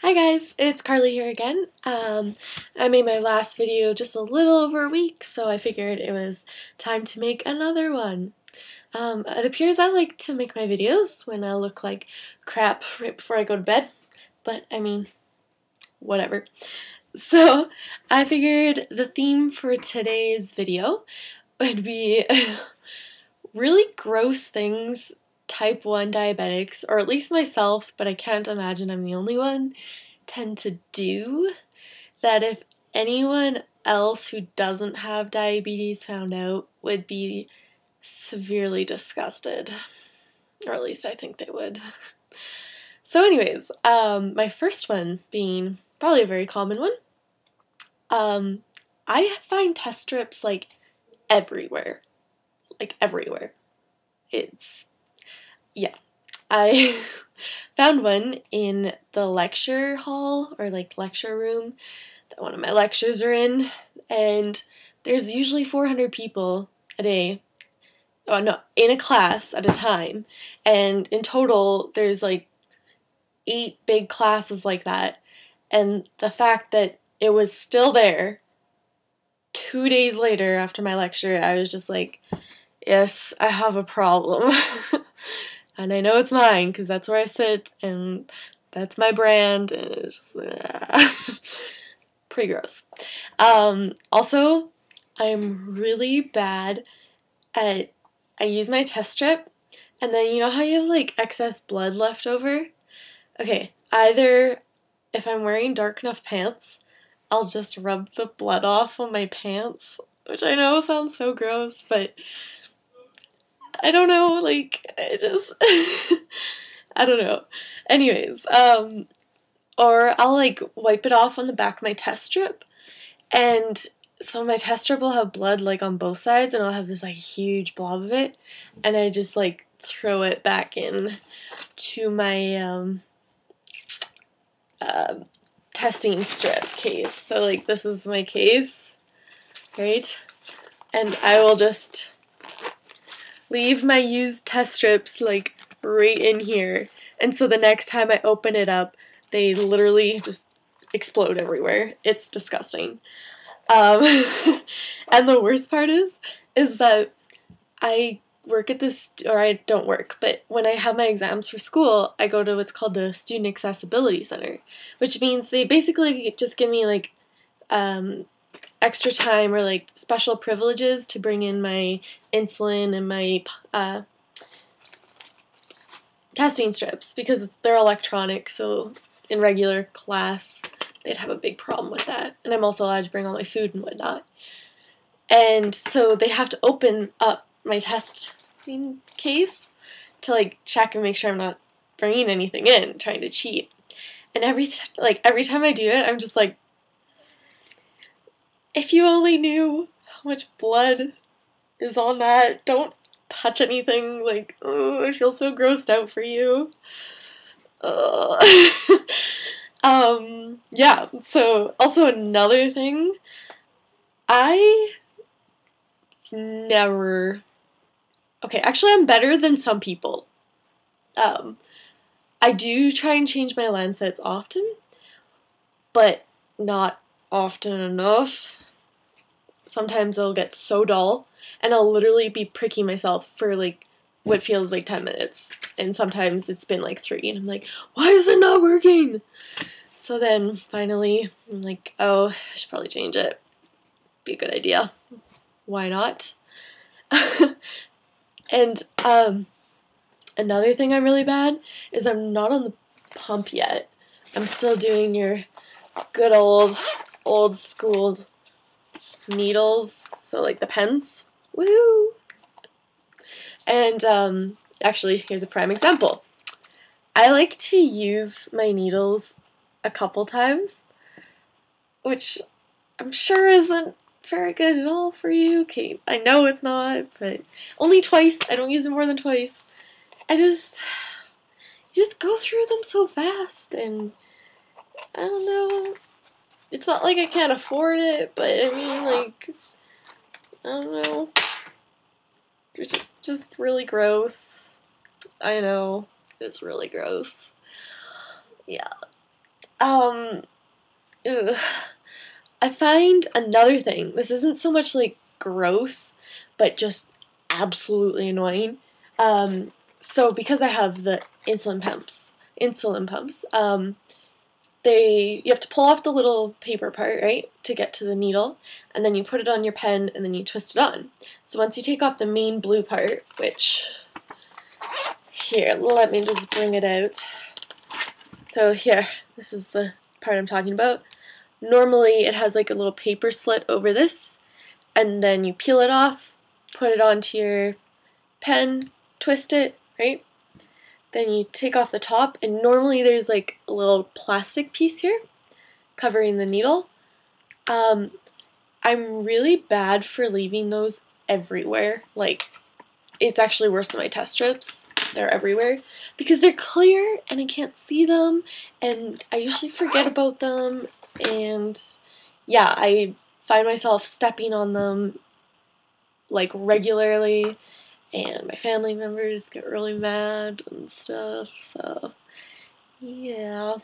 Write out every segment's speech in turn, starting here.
Hi guys, it's Carly here again. I made my last video just a little over a week, so I figured it was time to make another one. It appears I like to make my videos when I look like crap right before I go to bed, but I mean, whatever. So I figured the theme for today's video would be really gross things type 1 diabetics, or at least myself, but I can't imagine I'm the only one, tend to do, that if anyone else who doesn't have diabetes found out would be severely disgusted. Or at least I think they would. So anyways, my first one being probably a very common one. I find test strips like everywhere. Like everywhere. Yeah. I found one in the lecture hall or like lecture room that one of my lectures are in, and there's usually 400 people a day. Oh no, in a class at a time, and in total there's like 8 big classes like that, and the fact that it was still there 2 days later after my lecture, I was just like, yes, I have a problem. And I know it's mine because that's where I sit and that's my brand, and it's just pretty gross. Also, I'm really bad at, I use my test strip, and then you know how you have like excess blood left over? Okay, either if I'm wearing dark enough pants, I'll just rub the blood off on my pants, which I know sounds so gross, but I don't know, like, it just, I don't know. Anyways, or I'll like wipe it off on the back of my test strip, and so my test strip will have blood like on both sides, and I'll have this like huge blob of it, and I just like throw it back in to my testing strip case. So like this is my case, right? And I will just leave my used test strips like right in here, and so the next time I open it up, they literally just explode everywhere. It's disgusting. Um, and the worst part is that I work at this, or I don't work, but when I have my exams for school, I go to what's called the Student Accessibility Center, which means they basically just give me like extra time or like special privileges to bring in my insulin and my testing strips because they're electronic, so in regular class they'd have a big problem with that. And I'm also allowed to bring all my food and whatnot. And so they have to open up my testing case to like check and make sure I'm not bringing anything in, trying to cheat. And every time I do it, I'm just like, if you only knew how much blood is on that, don't touch anything. Like, oh, I feel so grossed out for you. Yeah, so also another thing, I never, okay, actually I'm better than some people. I do try and change my lens sets often, but not often enough. Sometimes it'll get so dull, and I'll literally be pricking myself for like what feels like 10 minutes, and sometimes it's been like 3, and I'm like, why is it not working? So then finally I'm like, oh, I should probably change it. Be a good idea. Why not? And another thing I'm really bad is I'm not on the pump yet. I'm still doing your good old school needles, so like the pens. Woo! And actually, here's a prime example. I like to use my needles a couple times, which I'm sure isn't very good at all for you. Okay, I know it's not, but only twice. I don't use them more than twice. You just go through them so fast, and I don't know. It's not like I can't afford it, but I mean, like, I don't know. It's just really gross. I know, it's really gross. Yeah. Um, ugh. I find another thing, this isn't so much like gross, but just absolutely annoying. So because I have the insulin pumps, you have to pull off the little paper part, right, to get to the needle, and then you put it on your pen and then you twist it on. So once you take off the main blue part, which, here, let me just bring it out. So here, this is the part I'm talking about. Normally it has like a little paper slit over this, and then you peel it off, put it onto your pen, twist it, right? Then you take off the top, and normally there's like a little plastic piece here covering the needle. I'm really bad for leaving those everywhere. Like, it's actually worse than my test strips. They're everywhere because they're clear and I can't see them, and I usually forget about them, and yeah, I find myself stepping on them like regularly, and my family members get really mad and stuff, so yeah,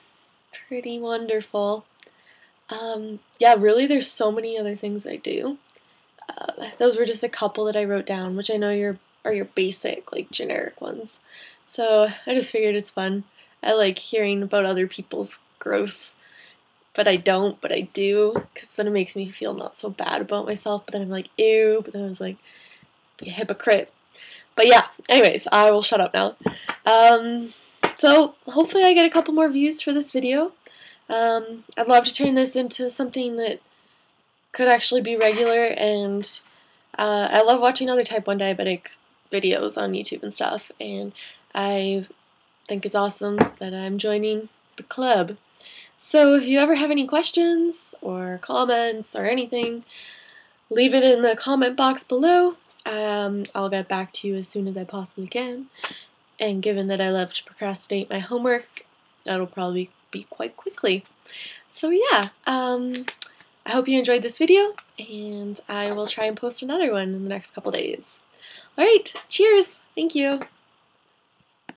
pretty wonderful. Yeah, really there's so many other things I do. Those were just a couple that I wrote down, which I know are your basic, like, generic ones. So I just figured it's fun. I like hearing about other people's growth, but I don't, but I do, because then it makes me feel not so bad about myself, but then I'm like, ew, but then I was like, be a hypocrite. But yeah, anyways, I will shut up now. So hopefully I get a couple more views for this video. I'd love to turn this into something that could actually be regular, and I love watching other type 1 diabetic videos on YouTube and stuff, and I think it's awesome that I'm joining the club. So if you ever have any questions or comments or anything, leave it in the comment box below. I'll get back to you as soon as I possibly can, and given that I love to procrastinate my homework, that'll probably be quite quickly. So yeah, I hope you enjoyed this video, and I will try and post another one in the next couple days. Alright, cheers! Thank you!